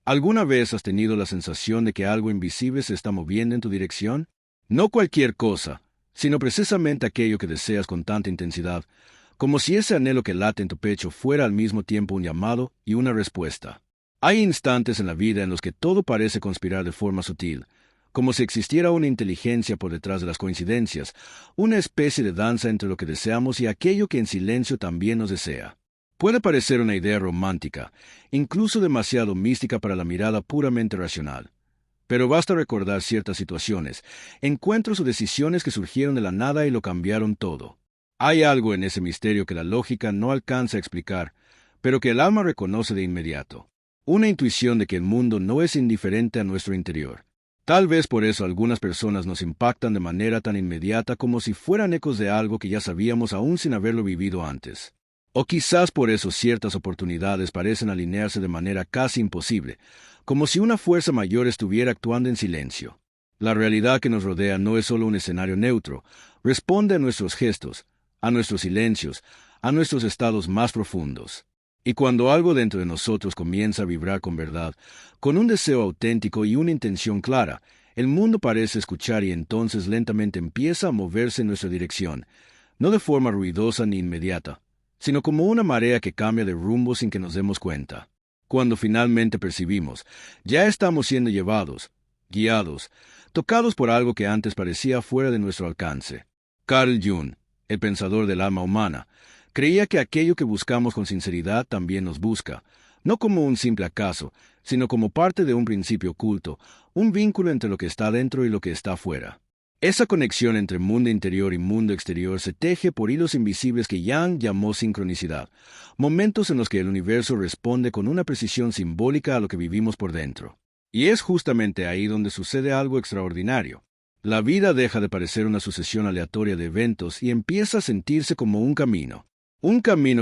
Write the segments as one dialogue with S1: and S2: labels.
S1: ¿Alguna vez has tenido la sensación de que algo invisible se está moviendo en tu dirección? No cualquier cosa, sino precisamente aquello que deseas con tanta intensidad, como si ese anhelo que late en tu pecho fuera al mismo tiempo un llamado y una respuesta. Hay instantes en la vida en los que todo parece conspirar de forma sutil, como si existiera una inteligencia por detrás de las coincidencias, una especie de danza entre lo que deseamos y aquello que en silencio también nos desea. Puede parecer una idea romántica, incluso demasiado mística para la mirada puramente racional. Pero basta recordar ciertas situaciones, encuentros o decisiones que surgieron de la nada y lo cambiaron todo. Hay algo en ese misterio que la lógica no alcanza a explicar, pero que el alma reconoce de inmediato. Una intuición de que el mundo no es indiferente a nuestro interior. Tal vez por eso algunas personas nos impactan de manera tan inmediata como si fueran ecos de algo que ya sabíamos aún sin haberlo vivido antes. O quizás por eso ciertas oportunidades parecen alinearse de manera casi imposible, como si una fuerza mayor estuviera actuando en silencio. La realidad que nos rodea no es solo un escenario neutro, responde a nuestros gestos, a nuestros silencios, a nuestros estados más profundos. Y cuando algo dentro de nosotros comienza a vibrar con verdad, con un deseo auténtico y una intención clara, el mundo parece escuchar y entonces lentamente empieza a moverse en nuestra dirección, no de forma ruidosa ni inmediata, sino como una marea que cambia de rumbo sin que nos demos cuenta. Cuando finalmente percibimos, ya estamos siendo llevados, guiados, tocados por algo que antes parecía fuera de nuestro alcance. Carl Jung, el pensador del alma humana, creía que aquello que buscamos con sinceridad también nos busca, no como un simple acaso, sino como parte de un principio oculto, un vínculo entre lo que está dentro y lo que está fuera. Esa conexión entre mundo interior y mundo exterior se teje por hilos invisibles que Jung llamó sincronicidad, momentos en los que el universo responde con una precisión simbólica a lo que vivimos por dentro. Y es justamente ahí donde sucede algo extraordinario. La vida deja de parecer una sucesión aleatoria de eventos y empieza a sentirse como un camino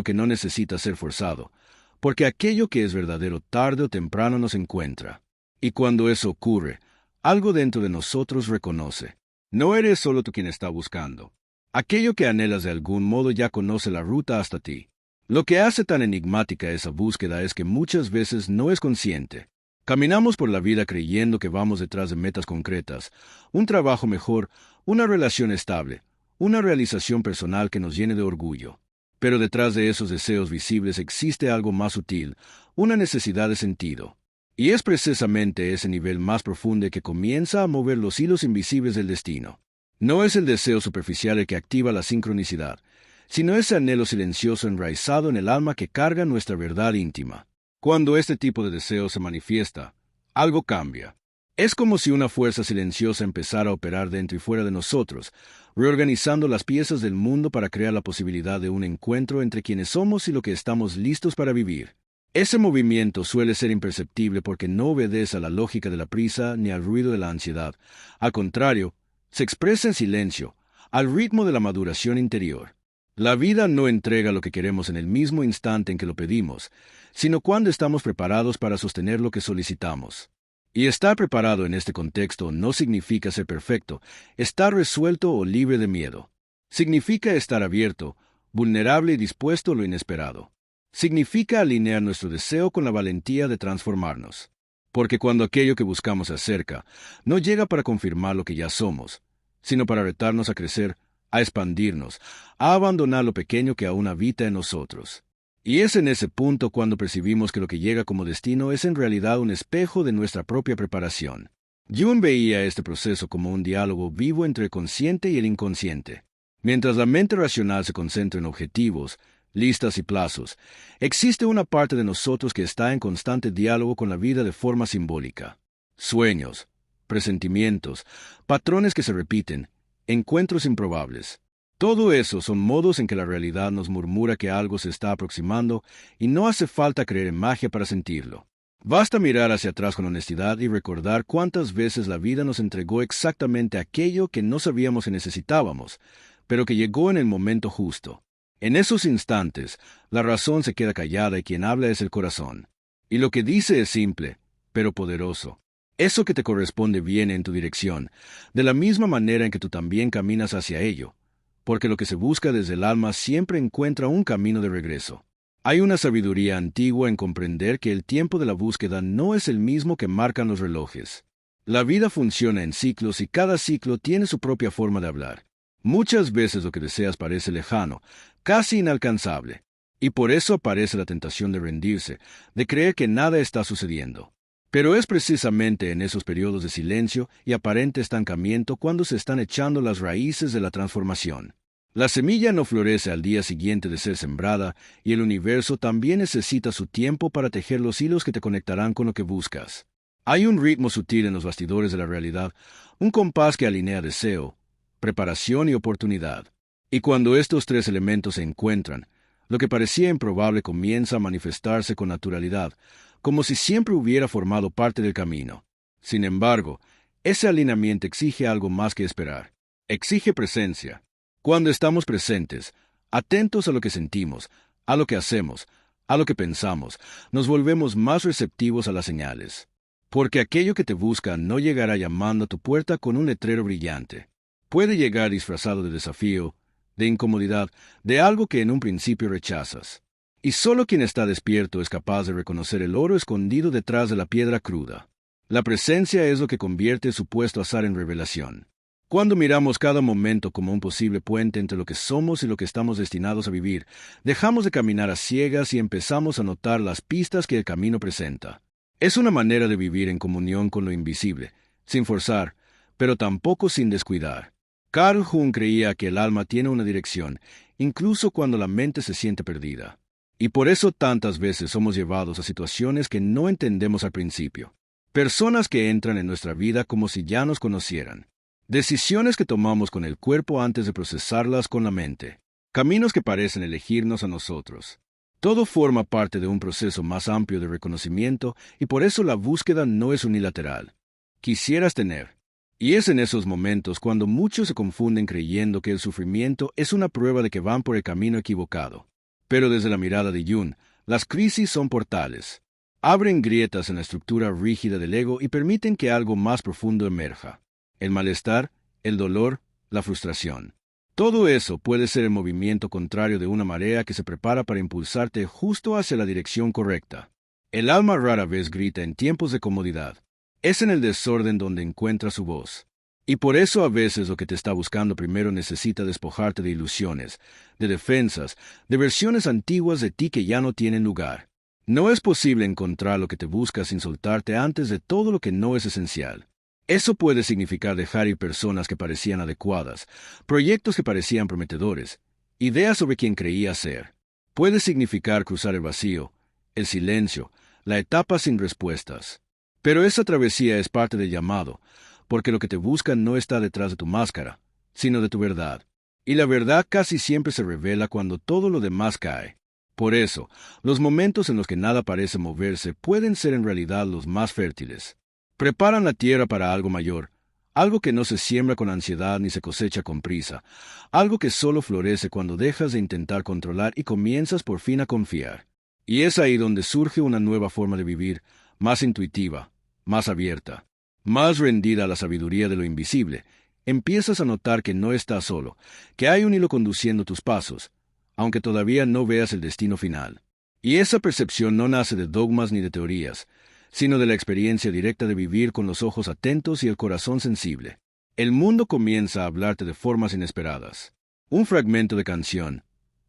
S1: que no necesita ser forzado, porque aquello que es verdadero tarde o temprano nos encuentra. Y cuando eso ocurre, algo dentro de nosotros reconoce. No eres solo tú quien está buscando. Aquello que anhelas de algún modo ya conoce la ruta hasta ti. Lo que hace tan enigmática esa búsqueda es que muchas veces no es consciente. Caminamos por la vida creyendo que vamos detrás de metas concretas, un trabajo mejor, una relación estable, una realización personal que nos llene de orgullo. Pero detrás de esos deseos visibles existe algo más sutil, una necesidad de sentido. Y es precisamente ese nivel más profundo que comienza a mover los hilos invisibles del destino. No es el deseo superficial el que activa la sincronicidad, sino ese anhelo silencioso enraizado en el alma que carga nuestra verdad íntima. Cuando este tipo de deseo se manifiesta, algo cambia. Es como si una fuerza silenciosa empezara a operar dentro y fuera de nosotros, reorganizando las piezas del mundo para crear la posibilidad de un encuentro entre quienes somos y lo que estamos listos para vivir. Ese movimiento suele ser imperceptible porque no obedece a la lógica de la prisa ni al ruido de la ansiedad. Al contrario, se expresa en silencio, al ritmo de la maduración interior. La vida no entrega lo que queremos en el mismo instante en que lo pedimos, sino cuando estamos preparados para sostener lo que solicitamos. Y estar preparado en este contexto no significa ser perfecto, estar resuelto o libre de miedo. Significa estar abierto, vulnerable y dispuesto a lo inesperado. Significa alinear nuestro deseo con la valentía de transformarnos. Porque cuando aquello que buscamos se acerca, no llega para confirmar lo que ya somos, sino para retarnos a crecer, a expandirnos, a abandonar lo pequeño que aún habita en nosotros. Y es en ese punto cuando percibimos que lo que llega como destino es en realidad un espejo de nuestra propia preparación. Jung veía este proceso como un diálogo vivo entre el consciente y el inconsciente. Mientras la mente racional se concentra en objetivos, listas y plazos, existe una parte de nosotros que está en constante diálogo con la vida de forma simbólica. Sueños, presentimientos, patrones que se repiten, encuentros improbables. Todo eso son modos en que la realidad nos murmura que algo se está aproximando y no hace falta creer en magia para sentirlo. Basta mirar hacia atrás con honestidad y recordar cuántas veces la vida nos entregó exactamente aquello que no sabíamos que necesitábamos, pero que llegó en el momento justo. En esos instantes, la razón se queda callada y quien habla es el corazón. Y lo que dice es simple, pero poderoso. Eso que te corresponde viene en tu dirección, de la misma manera en que tú también caminas hacia ello, porque lo que se busca desde el alma siempre encuentra un camino de regreso. Hay una sabiduría antigua en comprender que el tiempo de la búsqueda no es el mismo que marcan los relojes. La vida funciona en ciclos y cada ciclo tiene su propia forma de hablar. Muchas veces lo que deseas parece lejano, casi inalcanzable, y por eso aparece la tentación de rendirse, de creer que nada está sucediendo. Pero es precisamente en esos periodos de silencio y aparente estancamiento cuando se están echando las raíces de la transformación. La semilla no florece al día siguiente de ser sembrada, y el universo también necesita su tiempo para tejer los hilos que te conectarán con lo que buscas. Hay un ritmo sutil en los bastidores de la realidad, un compás que alinea deseo, preparación y oportunidad. Y cuando estos tres elementos se encuentran, lo que parecía improbable comienza a manifestarse con naturalidad, como si siempre hubiera formado parte del camino. Sin embargo, ese alineamiento exige algo más que esperar. Exige presencia. Cuando estamos presentes, atentos a lo que sentimos, a lo que hacemos, a lo que pensamos, nos volvemos más receptivos a las señales. Porque aquello que te busca no llegará llamando a tu puerta con un letrero brillante. Puede llegar disfrazado de desafío, de incomodidad, de algo que en un principio rechazas. Y solo quien está despierto es capaz de reconocer el oro escondido detrás de la piedra cruda. La presencia es lo que convierte supuesto azar en revelación. Cuando miramos cada momento como un posible puente entre lo que somos y lo que estamos destinados a vivir, dejamos de caminar a ciegas y empezamos a notar las pistas que el camino presenta. Es una manera de vivir en comunión con lo invisible, sin forzar, pero tampoco sin descuidar. Carl Jung creía que el alma tiene una dirección, incluso cuando la mente se siente perdida. Y por eso tantas veces somos llevados a situaciones que no entendemos al principio. Personas que entran en nuestra vida como si ya nos conocieran. Decisiones que tomamos con el cuerpo antes de procesarlas con la mente. Caminos que parecen elegirnos a nosotros. Todo forma parte de un proceso más amplio de reconocimiento y por eso la búsqueda no es unilateral. Quisieras tener. Y es en esos momentos cuando muchos se confunden creyendo que el sufrimiento es una prueba de que van por el camino equivocado. Pero desde la mirada de Jung, las crisis son portales. Abren grietas en la estructura rígida del ego y permiten que algo más profundo emerja. El malestar, el dolor, la frustración. Todo eso puede ser el movimiento contrario de una marea que se prepara para impulsarte justo hacia la dirección correcta. El alma rara vez grita en tiempos de comodidad. Es en el desorden donde encuentra su voz. Y por eso a veces lo que te está buscando primero necesita despojarte de ilusiones, de defensas, de versiones antiguas de ti que ya no tienen lugar. No es posible encontrar lo que te busca sin soltarte antes de todo lo que no es esencial. Eso puede significar dejar ir personas que parecían adecuadas, proyectos que parecían prometedores, ideas sobre quien creía ser. Puede significar cruzar el vacío, el silencio, la etapa sin respuestas. Pero esa travesía es parte del llamado, porque lo que te busca no está detrás de tu máscara, sino de tu verdad. Y la verdad casi siempre se revela cuando todo lo demás cae. Por eso, los momentos en los que nada parece moverse pueden ser en realidad los más fértiles. Preparan la tierra para algo mayor, algo que no se siembra con ansiedad ni se cosecha con prisa, algo que solo florece cuando dejas de intentar controlar y comienzas por fin a confiar. Y es ahí donde surge una nueva forma de vivir, más intuitiva, más abierta, más rendida a la sabiduría de lo invisible. Empiezas a notar que no estás solo, que hay un hilo conduciendo tus pasos, aunque todavía no veas el destino final. Y esa percepción no nace de dogmas ni de teorías, sino de la experiencia directa de vivir con los ojos atentos y el corazón sensible. El mundo comienza a hablarte de formas inesperadas. Un fragmento de canción,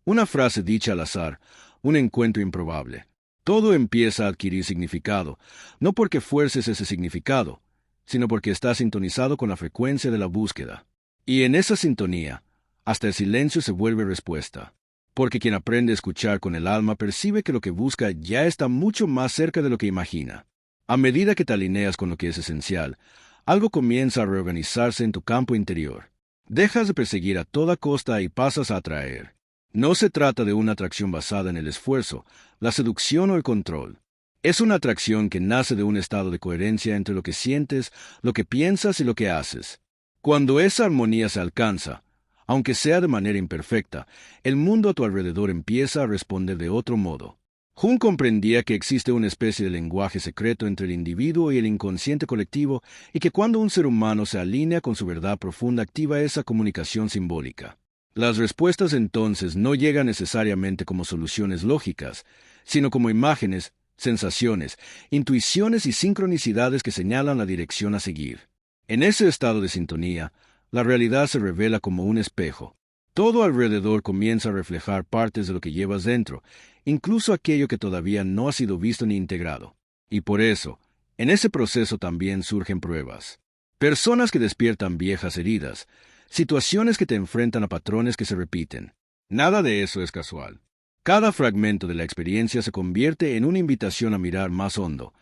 S1: una frase dicha al azar, un encuentro improbable. Todo empieza a adquirir significado, no porque fuerces ese significado, sino porque estás sintonizado con la frecuencia de la búsqueda. Y en esa sintonía, hasta el silencio se vuelve respuesta. Porque quien aprende a escuchar con el alma percibe que lo que busca ya está mucho más cerca de lo que imagina. A medida que te alineas con lo que es esencial, algo comienza a reorganizarse en tu campo interior. Dejas de perseguir a toda costa y pasas a atraer. No se trata de una atracción basada en el esfuerzo, la seducción o el control. Es una atracción que nace de un estado de coherencia entre lo que sientes, lo que piensas y lo que haces. Cuando esa armonía se alcanza, aunque sea de manera imperfecta, el mundo a tu alrededor empieza a responder de otro modo. Jung comprendía que existe una especie de lenguaje secreto entre el individuo y el inconsciente colectivo y que cuando un ser humano se alinea con su verdad profunda activa esa comunicación simbólica. Las respuestas entonces no llegan necesariamente como soluciones lógicas, sino como imágenes, sensaciones, intuiciones y sincronicidades que señalan la dirección a seguir. En ese estado de sintonía, la realidad se revela como un espejo. Todo alrededor comienza a reflejar partes de lo que llevas dentro, incluso aquello que todavía no ha sido visto ni integrado. Y por eso, en ese proceso también surgen pruebas. Personas que despiertan viejas heridas, situaciones que te enfrentan a patrones que se repiten. Nada de eso es casual. Cada fragmento de la experiencia se convierte en una invitación a mirar más hondo,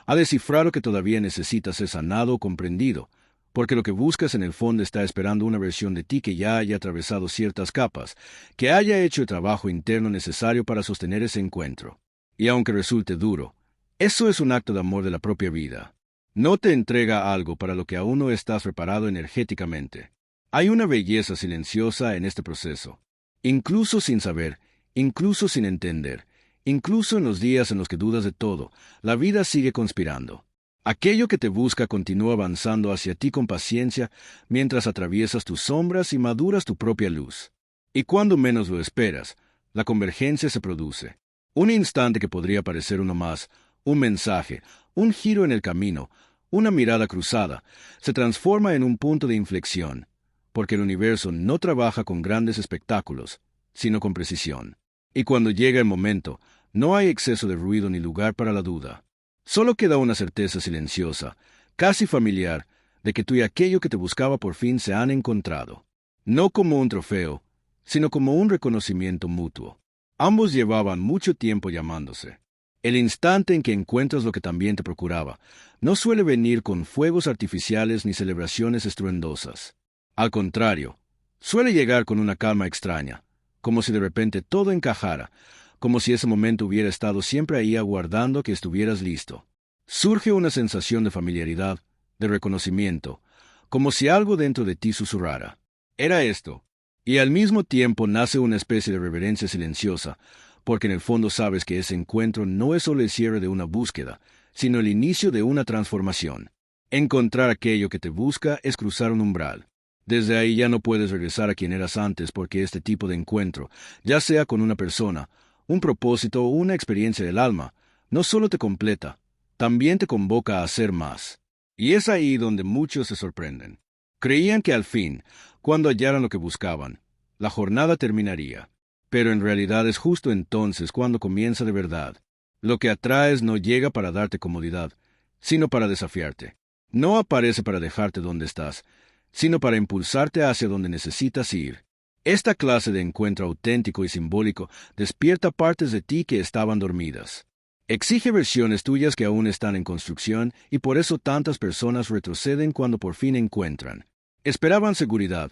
S1: a descifrar lo que todavía necesita ser sanado o comprendido, porque lo que buscas en el fondo está esperando una versión de ti que ya haya atravesado ciertas capas, que haya hecho el trabajo interno necesario para sostener ese encuentro. Y aunque resulte duro, eso es un acto de amor de la propia vida. No te entrega algo para lo que aún no estás preparado energéticamente. Hay una belleza silenciosa en este proceso. Incluso sin saber, incluso sin entender, incluso en los días en los que dudas de todo, la vida sigue conspirando. Aquello que te busca continúa avanzando hacia ti con paciencia mientras atraviesas tus sombras y maduras tu propia luz. Y cuando menos lo esperas, la convergencia se produce. Un instante que podría parecer uno más, un mensaje, un giro en el camino, una mirada cruzada, se transforma en un punto de inflexión, porque el universo no trabaja con grandes espectáculos, sino con precisión. Y cuando llega el momento, no hay exceso de ruido ni lugar para la duda. Solo queda una certeza silenciosa, casi familiar, de que tú y aquello que te buscaba por fin se han encontrado. No como un trofeo, sino como un reconocimiento mutuo. Ambos llevaban mucho tiempo llamándose. El instante en que encuentras lo que también te procuraba, no suele venir con fuegos artificiales ni celebraciones estruendosas. Al contrario, suele llegar con una calma extraña, como si de repente todo encajara, como si ese momento hubiera estado siempre ahí aguardando que estuvieras listo. Surge una sensación de familiaridad, de reconocimiento, como si algo dentro de ti susurrara. Era esto. Y al mismo tiempo nace una especie de reverencia silenciosa, porque en el fondo sabes que ese encuentro no es solo el cierre de una búsqueda, sino el inicio de una transformación. Encontrar aquello que te busca es cruzar un umbral. Desde ahí ya no puedes regresar a quien eras antes porque este tipo de encuentro, ya sea con una persona, un propósito o una experiencia del alma, no solo te completa, también te convoca a hacer más. Y es ahí donde muchos se sorprenden. Creían que al fin, cuando hallaran lo que buscaban, la jornada terminaría. Pero en realidad es justo entonces cuando comienza de verdad. Lo que atraes no llega para darte comodidad, sino para desafiarte. No aparece para dejarte donde estás, sino para impulsarte hacia donde necesitas ir. Esta clase de encuentro auténtico y simbólico despierta partes de ti que estaban dormidas. Exige versiones tuyas que aún están en construcción y por eso tantas personas retroceden cuando por fin encuentran. Esperaban seguridad,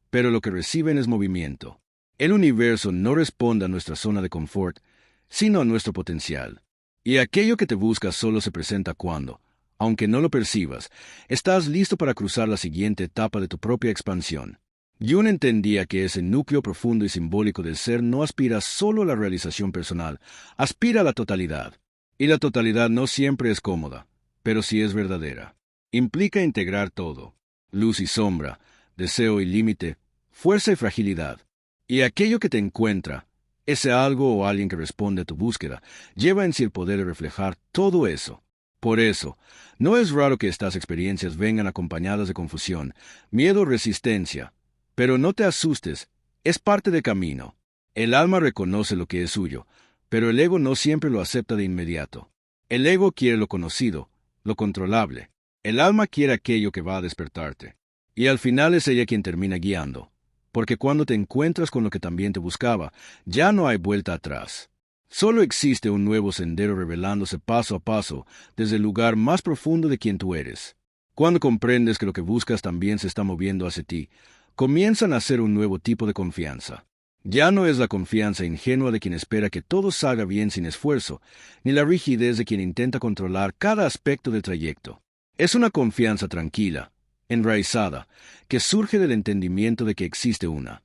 S1: pero lo que reciben es movimiento. El universo no responde a nuestra zona de confort, sino a nuestro potencial. Y aquello que te buscas solo se presenta cuando, aunque no lo percibas, estás listo para cruzar la siguiente etapa de tu propia expansión. Jung entendía que ese núcleo profundo y simbólico del ser no aspira solo a la realización personal, aspira a la totalidad. Y la totalidad no siempre es cómoda, pero sí es verdadera. Implica integrar todo, luz y sombra, deseo y límite, fuerza y fragilidad. Y aquello que te encuentra, ese algo o alguien que responde a tu búsqueda, lleva en sí el poder de reflejar todo eso. Por eso, no es raro que estas experiencias vengan acompañadas de confusión, miedo o resistencia. Pero no te asustes, es parte del camino. El alma reconoce lo que es suyo, pero el ego no siempre lo acepta de inmediato. El ego quiere lo conocido, lo controlable. El alma quiere aquello que va a despertarte. Y al final es ella quien termina guiando, porque cuando te encuentras con lo que también te buscaba, ya no hay vuelta atrás. Solo existe un nuevo sendero revelándose paso a paso desde el lugar más profundo de quien tú eres. Cuando comprendes que lo que buscas también se está moviendo hacia ti, comienzan a ser un nuevo tipo de confianza. Ya no es la confianza ingenua de quien espera que todo salga bien sin esfuerzo, ni la rigidez de quien intenta controlar cada aspecto del trayecto. Es una confianza tranquila, enraizada, que surge del entendimiento de que existe una